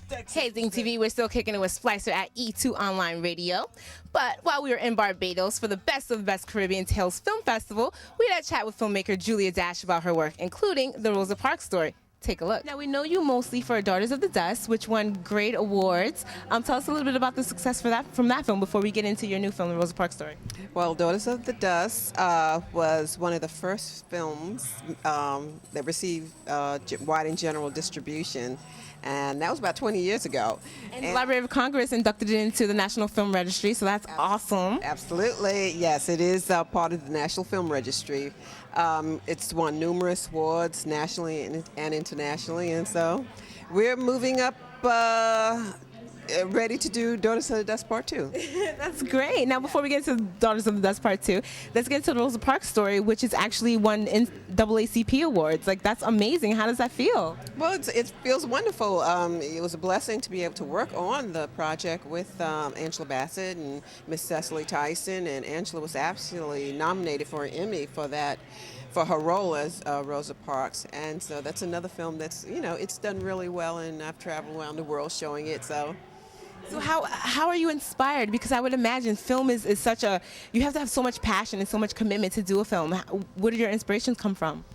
Hey, ZYNC TV, we're still kicking it with Splicer at E2 Online Radio. But while we were in Barbados for the best of the best Caribbean Tales Film Festival, we had a chat with filmmaker Julia Dash about her work, including the Rosa Parks story. Take a look. Now, we know you mostly for Daughters of the Dust, which won great awards. Tell us a little bit about the success from that film before we get into your new film, The Rosa Parks Story. Well, Daughters of the Dust was one of the first films that received wide and general distribution, and that was about 20 years ago. And the Library of Congress inducted it into the National Film Registry, so that's awesome. Absolutely, yes, it is part of the National Film Registry. It's won numerous awards nationally and internationally, and so we're moving up, ready to do Daughters of the Dust Part 2. That's great. Now, before we get into Daughters of the Dust Part 2, let's get into the Rosa Parks story, which is actually won NAACP awards. Like, that's amazing. How does that feel? Well, it feels wonderful. It was a blessing to be able to work on the project with Angela Bassett and Miss Cecily Tyson, and Angela was actually nominated for an Emmy for that, for her role as Rosa Parks. And so that's another film that's, it's done really well, and I've traveled around the world showing it. So how are you inspired? Because I would imagine film is such a, you have to have so much passion and so much commitment to do a film. Where do your inspirations come from?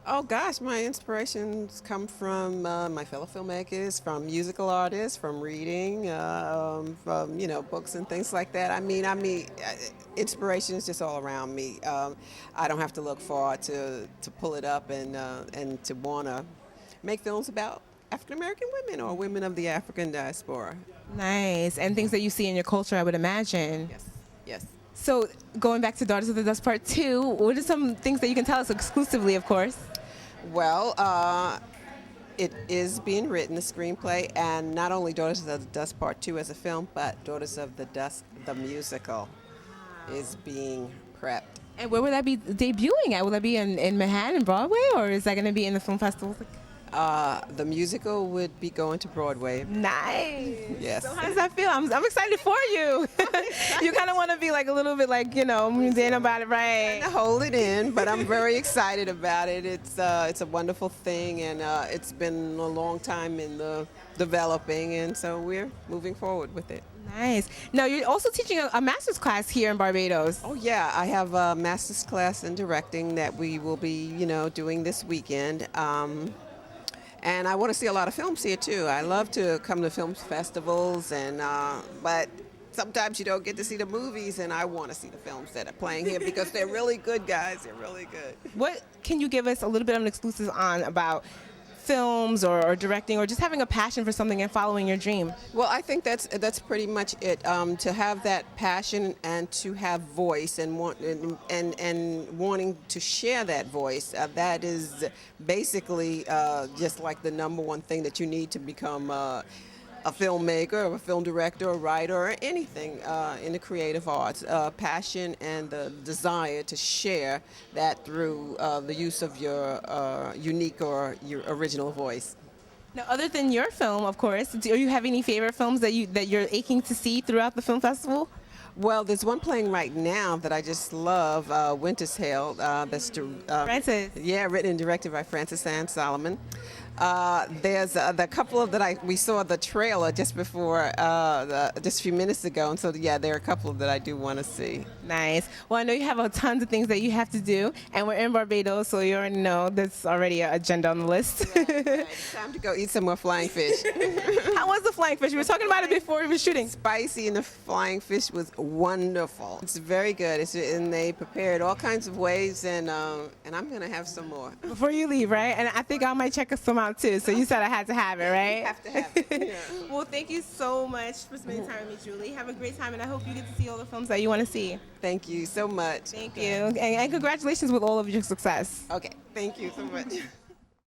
Oh gosh, my inspirations come from my fellow filmmakers, from musical artists, from reading, from books and things like that. I mean, inspiration is just all around me. I don't have to look far to pull it up and to want to make films about African American women or women of the African diaspora. Nice, and things that you see in your culture, I would imagine. Yes. So, going back to Daughters of the Dust Part 2, what are some things that you can tell us exclusively, of course? Well, it is being written, the screenplay, and not only Daughters of the Dust Part 2 as a film, but Daughters of the Dust, the musical, is being prepped. And where will that be debuting at? Will that be in Manhattan, Broadway, or is that going to be in the film festival? The musical would be going to Broadway. Nice. Yes. So how does that feel? I'm excited for you. You kind of want to be like a little bit like, mundane about it, right? Hold it in, but I'm very excited about it. It's a wonderful thing, and it's been a long time in the developing, and so we're moving forward with it. Nice. Now, you're also teaching a master's class here in Barbados. Oh, yeah. I have a master's class in directing that we will be, doing this weekend. And I want to see a lot of films here, too. I love to come to film festivals, but sometimes you don't get to see the movies, and I want to see the films that are playing here because they're really good, guys. They're really good. What can you give us a little bit of an exclusive on about films or directing or just having a passion for something and following your dream? Well, I think that's pretty much it. To have that passion and to have voice and wanting to share that voice, that is basically just like the number one thing that you need to become a filmmaker or a film director or writer or anything in the creative arts. Passion and the desire to share that through the use of your unique or your original voice. Now, other than your film, of course, do you have any favorite films that you're aching to see throughout the film festival? Well, there's one playing right now that I just love, Winter's Tale. That's Francis. Yeah, written and directed by Francis and Solomon. There's the couple that we saw the trailer just before, just a few minutes ago, and so yeah, there are a couple that I do want to see. Nice. Well, I know you have tons of things that you have to do, and we're in Barbados, so you already know that's already an agenda on the list. Right. It's time to go eat some more flying fish. How was the flying fish? We were talking about it before we were shooting. Spicy, and the flying fish was wonderful. It's very good. And they prepared all kinds of ways, and I'm gonna have some more before you leave, right? And I think I might check some out too. So you said I had to have it, right? You have to have it. Yeah. Well, thank you so much for spending time with me, Julie. Have a great time, and I hope you get to see all the films that you want to see. Thank you so much. Thank you, and congratulations with all of your success. Okay, thank you so much.